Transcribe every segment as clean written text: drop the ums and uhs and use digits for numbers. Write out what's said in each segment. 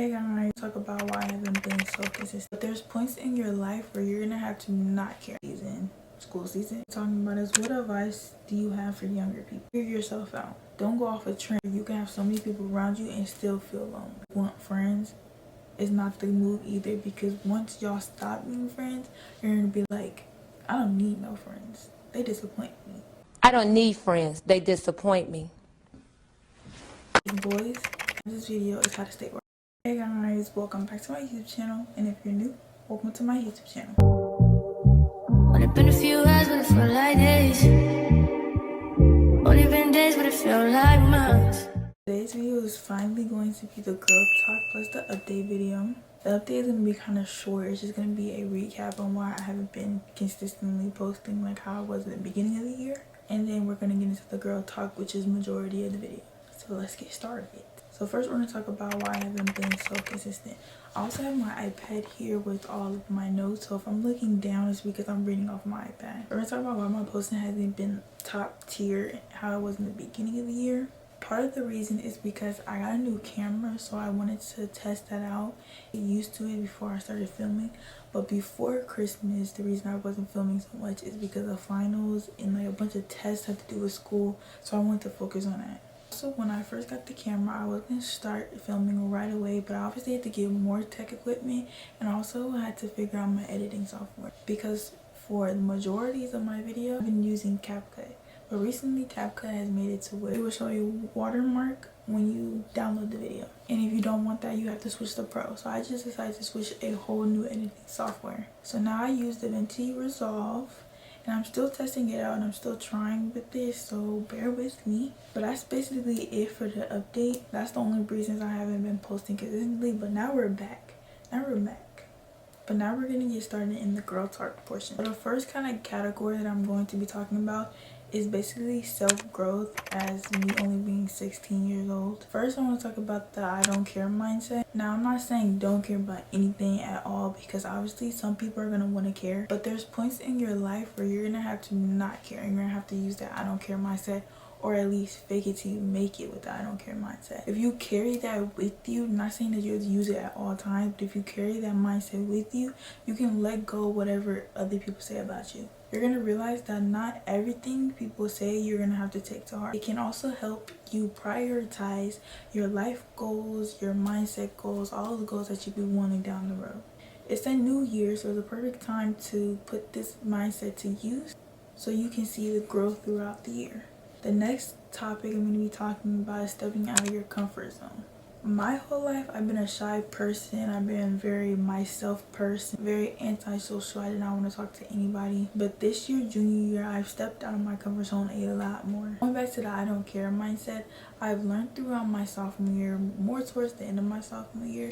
Hey guys, talk about why I haven't been so consistent. But there's points in your life where you're gonna have to not care. School season. Talking about is what advice do you have for younger people? Figure yourself out. Don't go off a trend. You can have so many people around you and still feel alone. Want friends is not the move either, because once y'all stop being friends, you're gonna be like, I don't need no friends. They disappoint me. I don't need friends. They disappoint me. Boys, this video is how to stay work. Hey guys, welcome back to my YouTube channel, and if you're new, welcome to my YouTube channel. Only been a few hours, but it felt like days. Only been days, but it felt like months. Today's video is finally going to be the girl talk plus the update video. The update is going to be kind of short. It's just going to be a recap on why I haven't been consistently posting like how I was at the beginning of the year. And then we're going to get into the girl talk, which is majority of the video. So let's get started. So first we're going to talk about why I haven't been so consistent. I also have my iPad here with all of my notes. So if I'm looking down, it's because I'm reading off my iPad. We're going to talk about why my posting hasn't been top tier, how it was in the beginning of the year. Part of the reason is because I got a new camera, so I wanted to test that out, get used to it before I started filming. But before Christmas, the reason I wasn't filming so much is because of finals and like a bunch of tests had to do with school, so I wanted to focus on that. So when I first got the camera, I was going to start filming right away, but I obviously had to get more tech equipment, and also had to figure out my editing software, because for the majorities of my video I've been using CapCut. But recently CapCut has made it to where it will show you watermark when you download the video, and if you don't want that, you have to switch to Pro. So I just decided to switch a whole new editing software. So now I use DaVinci Resolve, and I'm still testing it out and I'm still trying with this, so bear with me. But that's basically it for the update. That's the only reasons I haven't been posting consistently. But now we're back. But now we're gonna get started in the girl talk portion. So the first kind of category that I'm going to be talking about is basically self-growth, as me only being 16 years old. First, I want to talk about the I don't care mindset. Now, I'm not saying don't care about anything at all, because obviously some people are going to want to care, but there's points in your life where you're going to have to not care, and you're going to have to use that I don't care mindset, or at least fake it till you make it with the I don't care mindset. If you carry that with you, I'm not saying that you have to use it at all times, but if you carry that mindset with you, you can let go of whatever other people say about you. You're going to realize that not everything people say you're going to have to take to heart. It can also help you prioritize your life goals, your mindset goals, all the goals that you be wanting down the road. It's a new year, so it's a perfect time to put this mindset to use so you can see the growth throughout the year. The next topic I'm going to be talking about is stepping out of your comfort zone. My whole life I've been a shy person. I've been very myself person, very antisocial. I did not want to talk to anybody. But this year, junior year, I've stepped out of my comfort zone a lot more. Going back to the I don't care mindset, I've learned throughout my sophomore year, more towards the end of my sophomore year,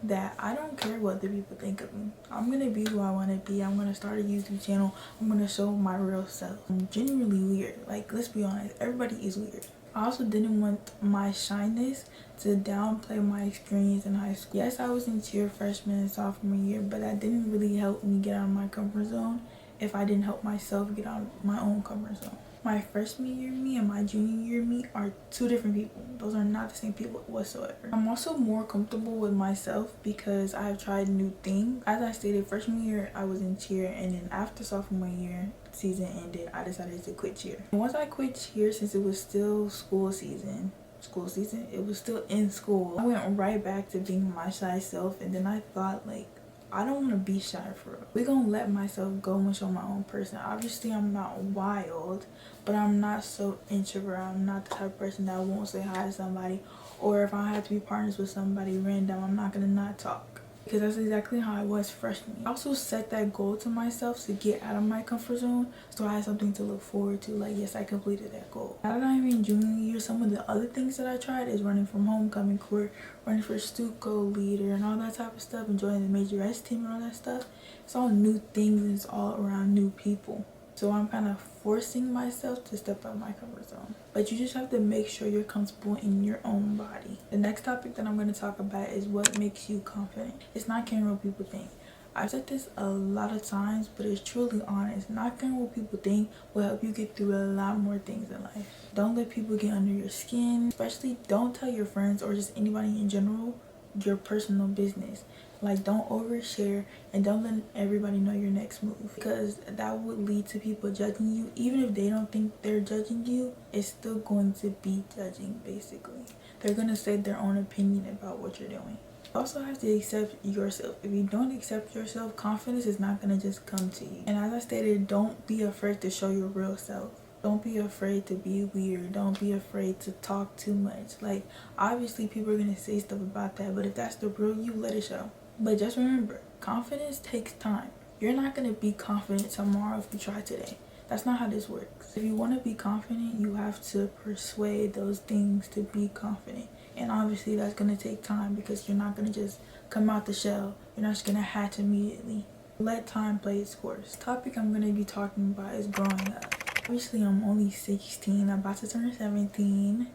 that I don't care what other people think of me. I'm gonna be who I want to be. I'm gonna start a YouTube channel. I'm gonna show my real self. I'm genuinely weird. Like, let's be honest, everybody is weird. I also didn't want my shyness to downplay my experience in high school. Yes, I was in cheer freshman and sophomore year, but that didn't really help me get out of my comfort zone if I didn't help myself get out of my own comfort zone. My freshman year me and my junior year me are two different people. Those are not the same people whatsoever. I'm also more comfortable with myself because I've tried new things. As I stated, freshman year I was in cheer, and then after sophomore year season ended, I decided to quit cheer. And once I quit cheer, since it was still school season, it was still in school, I went right back to being my shy self. And then I thought, like, I don't want to be shy for real. We're gonna let myself go and show my own person. Obviously I'm not wild, but I'm not so introvert. I'm not the type of person that won't say hi to somebody, or if I have to be partners with somebody random, I'm not gonna not talk, because that's exactly how I was freshman. I also set that goal to myself to get out of my comfort zone, so I had something to look forward to. Like, yes, I completed that goal. Now that I'm in junior year, some of the other things that I tried is running from homecoming court, running for Stuco leader, and all that type of stuff, and joining the majorette team and all that stuff. It's all new things, and it's all around new people. So I'm kind of forcing myself to step out of my comfort zone. But you just have to make sure you're comfortable in your own body. The next topic that I'm going to talk about is what makes you confident. It's not caring what people think. I've said this a lot of times, but it's truly honest. Not caring what people think will help you get through a lot more things in life. Don't let people get under your skin. Especially don't tell your friends or just anybody in general your personal business. Like, don't overshare and don't let everybody know your next move, because that would lead to people judging you. Even if they don't think they're judging you, it's still going to be judging. Basically, they're going to say their own opinion about what you're doing. You also have to accept yourself. If you don't accept yourself, confidence is not going to just come to you. And as I stated, don't be afraid to show your real self. Don't be afraid to be weird. Don't be afraid to talk too much. Like, obviously people are going to say stuff about that, but if that's the real you, let it show. But just remember, confidence takes time. You're not going to be confident tomorrow if you try today. That's not how this works. If you want to be confident, you have to persuade those things to be confident. And obviously that's going to take time, because you're not going to just come out the shell. You're not just going to hatch immediately. Let time play its course. The topic I'm going to be talking about is growing up. Obviously, I'm only 16, I'm about to turn 17,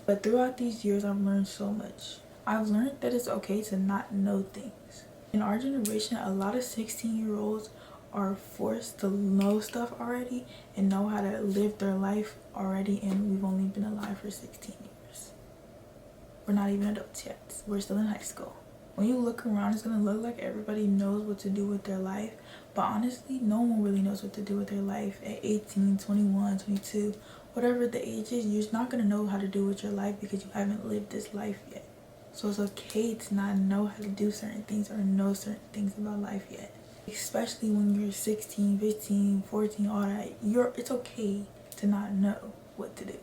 but throughout these years, I've learned so much. I've learned that it's okay to not know things. In our generation, a lot of 16-year-olds are forced to know stuff already and know how to live their life already, and we've only been alive for 16 years. We're not even adults yet. We're still in high school. When you look around, it's going to look like everybody knows what to do with their life. But honestly, no one really knows what to do with their life at 18, 21, 22. Whatever the age is, you're not going to know how to do with your life because you haven't lived this life yet. So it's okay to not know how to do certain things or know certain things about life yet. Especially when you're 16, 15, 14, all that. It's okay to not know what to do.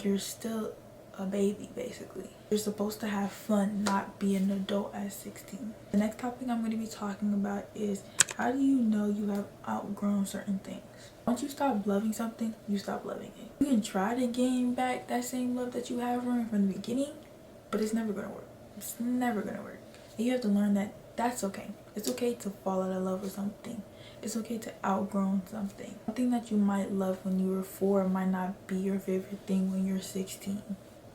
You're still a baby, basically. You're supposed to have fun, not be an adult at 16. The next topic I'm going to be talking about is, how do you know you have outgrown certain things? Once you stop loving something, you stop loving it. You can try to gain back that same love that you have from the beginning, but it's never going to work. It's never going to work. And you have to learn that that's okay. It's okay to fall out of love with something. It's okay to outgrow something. Something that you might love when you were 4 might not be your favorite thing when you're 16.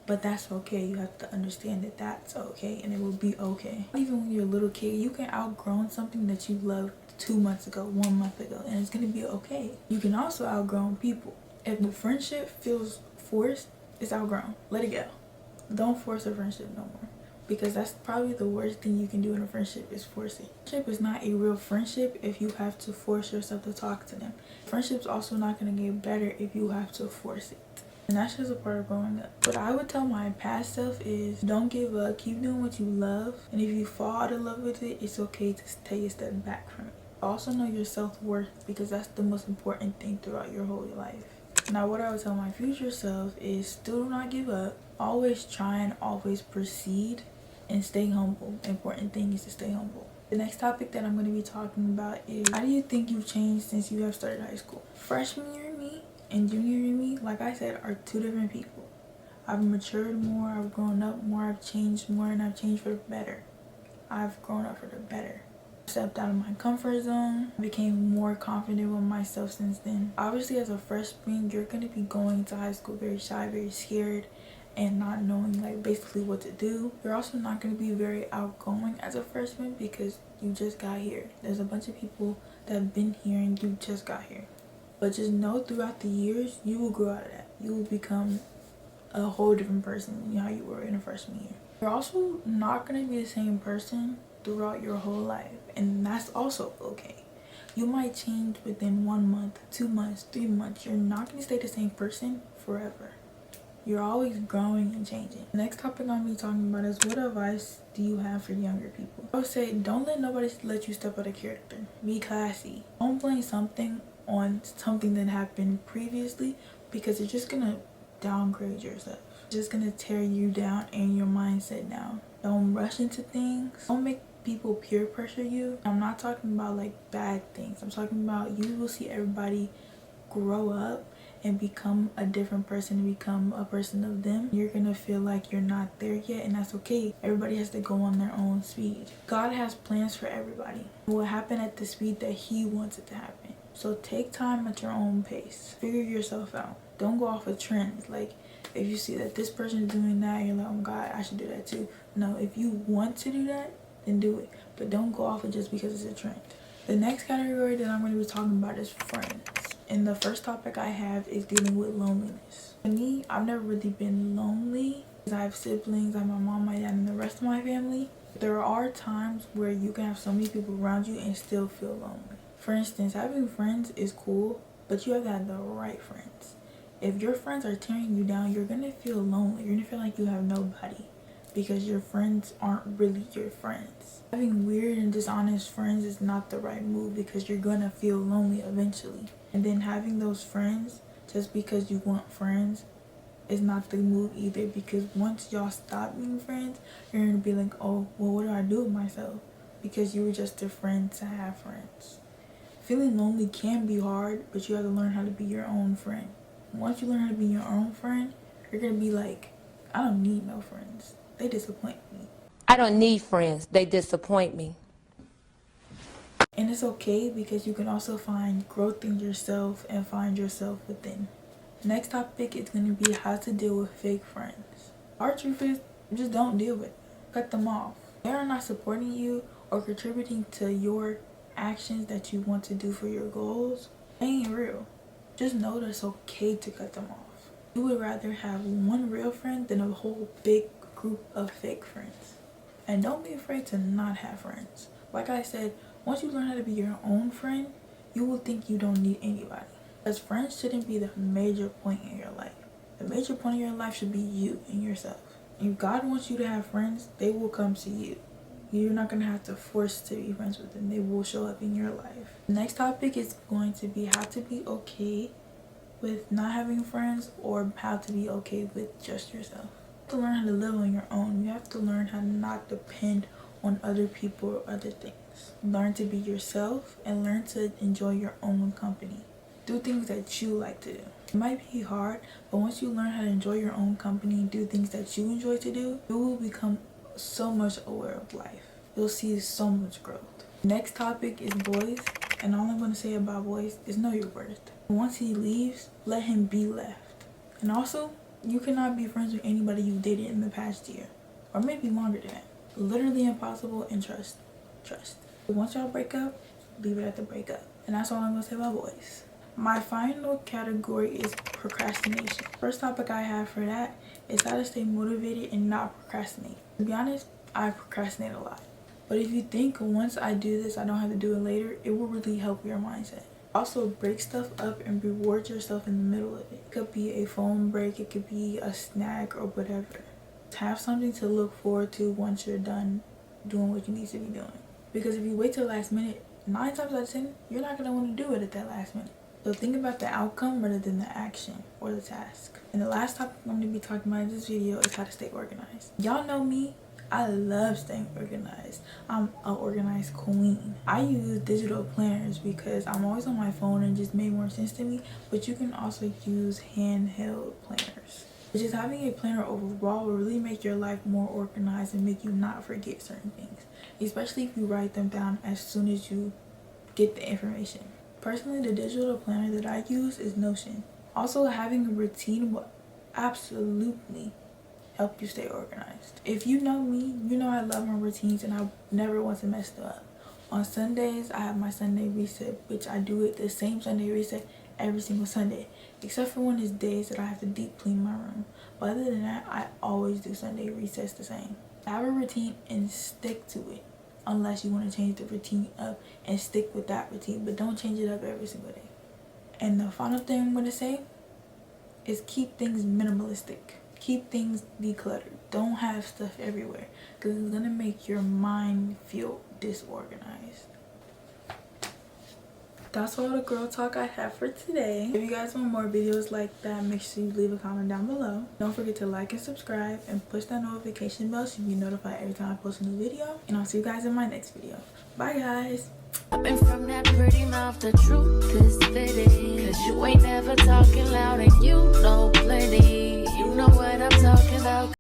But that's okay. You have to understand that that's okay, and it will be okay. Even when you're a little kid, you can outgrow something that you loved 2 months ago, 1 month ago, and it's going to be okay. You can also outgrow people. If the friendship feels forced, it's outgrown. Let it go. Don't force a friendship no more, because that's probably the worst thing you can do in a friendship, is force it. Friendship is not a real friendship if you have to force yourself to talk to them. Friendship's also not going to get better if you have to force it. And that's just a part of growing up. What I would tell my past self is, don't give up. Keep doing what you love. And if you fall out of love with it, it's okay to take a step back from it. Also know your self-worth, because that's the most important thing throughout your whole life. Now, what I would tell my future self is, still do not give up. Always try and always proceed, and stay humble. The important thing is to stay humble. The next topic that I'm going to be talking about is, how do you think you've changed since you have started high school? Freshman year me and junior year me, like I said, are two different people. I've matured more, I've grown up more, I've changed more, and I've changed for the better. I've grown up for the better. I stepped out of my comfort zone, became more confident with myself since then. Obviously, as a freshman, you're going to be going to high school very shy, very scared, and not knowing like basically what to do. You're also not going to be very outgoing as a freshman, because you just got here. There's a bunch of people that have been here and you just got here. But just know, throughout the years, you will grow out of that. You will become a whole different person than how you were in a freshman year. You're also not going to be the same person throughout your whole life, and that's also okay. You might change within 1 month, 2 months, 3 months. You're not going to stay the same person forever. You're always growing and changing. The next topic I'm going to be talking about is, what advice do you have for younger people? I would say, don't let nobody let you step out of character. Be classy. Don't blame something on something that happened previously, because it's just going to downgrade yourself. It's just going to tear you down and your mindset down. Don't rush into things. Don't make people peer pressure you. I'm not talking about like bad things. I'm talking about, you will see everybody grow up and become a different person, and become a person of them. You're gonna feel like you're not there yet, and that's okay. Everybody has to go on their own speed. God has plans for everybody. It will happen at the speed that He wants it to happen. So take time at your own pace. Figure yourself out. Don't go off of trends. Like, if you see that this person is doing that, you're like, oh God, I should do that too. No, if you want to do that, then do it. But don't go off it just because it's a trend. The next category that I'm going to be talking about is friends. And the first topic I have is dealing with loneliness. For me, I've never really been lonely. I have siblings, I have my mom, my dad, and the rest of my family. There are times where you can have so many people around you and still feel lonely. For instance, having friends is cool, but you have to have the right friends. If your friends are tearing you down, you're gonna feel lonely. You're gonna feel like you have nobody because your friends aren't really your friends. Having weird and dishonest friends is not the right move because you're gonna feel lonely eventually. And then having those friends just because you want friends is not the move either, because once y'all stop being friends, you're gonna be like, oh, well, what do I do with myself? Because you were just a friend to have friends. Feeling lonely can be hard, but you have to learn how to be your own friend. Once you learn how to be your own friend, you're gonna be like, I don't need no friends. They disappoint me. I don't need friends. They disappoint me. And it's okay because you can also find growth in yourself and find yourself within. Next topic is going to be how to deal with fake friends. Our truth is, just don't deal with them. Cut them off. They are not supporting you or contributing to your actions that you want to do for your goals. They ain't real. Just know that it's okay to cut them off. You would rather have one real friend than a whole big group of fake friends. And don't be afraid to not have friends. Like I said, once you learn how to be your own friend, you will think you don't need anybody. Because friends shouldn't be the major point in your life. The major point in your life should be you and yourself. If God wants you to have friends, they will come to you. You're not going to have to force to be friends with them. They will show up in your life. The next topic is going to be how to be okay with not having friends, or how to be okay with just yourself. You have to learn how to live on your own. You have to learn how to not depend on other people or other things. Learn to be yourself and learn to enjoy your own company. Do things that you like to do. It might be hard, but once you learn how to enjoy your own company and do things that you enjoy to do, you will become so much aware of life. You'll see so much growth. Next topic is boys, and all I'm going to say about boys is know your worth. Once he leaves, let him be left. And also, you cannot be friends with anybody you dated in the past year, or maybe longer than that. Literally impossible. And trust. Once y'all break up, leave it at the breakup. And that's all I'm going to say about boys. My final category is procrastination. First topic I have for that is how to stay motivated and not procrastinate. To be honest, I procrastinate a lot. But if you think once I do this, I don't have to do it later, it will really help your mindset. Also, break stuff up and reward yourself in the middle of it. It could be a phone break, it could be a snack or whatever. Have something to look forward to once you're done doing what you need to be doing. Because if you wait till the last minute, 9 times out of 10, you're not going to want to do it at that last minute. So think about the outcome rather than the action or the task. And the last topic I'm going to be talking about in this video is how to stay organized. Y'all know me. I love staying organized. I'm an organized queen. I use digital planners because I'm always on my phone and it just made more sense to me. But you can also use handheld planners. Just having a planner overall will really make your life more organized and make you not forget certain things. Especially if you write them down as soon as you get the information. Personally, the digital planner that I use is Notion. Also, having a routine will absolutely help you stay organized. If you know me, you know I love my routines and I never want to mess them up. On Sundays, I have my Sunday reset, which I do it the same Sunday reset every single Sunday, except for when it's days that I have to deep clean my room. But other than that, I always do Sunday resets the same. Have a routine and stick to it. Unless you want to change the routine up and stick with that routine, but don't change it up every single day. And the final thing I'm going to say is keep things minimalistic. Keep things decluttered. Don't have stuff everywhere because it's going to make your mind feel disorganized. That's all the girl talk I have for today. If you guys want more videos like that, make sure you leave a comment down below. Don't forget to like and subscribe and push that notification bell so you be notified every time I post a new video. And I'll see you guys in my next video. Bye guys. Popping from that pretty mouth, the truth is fitting. Cause you ain't never talking loud and you know plenty. You know what I'm talking about.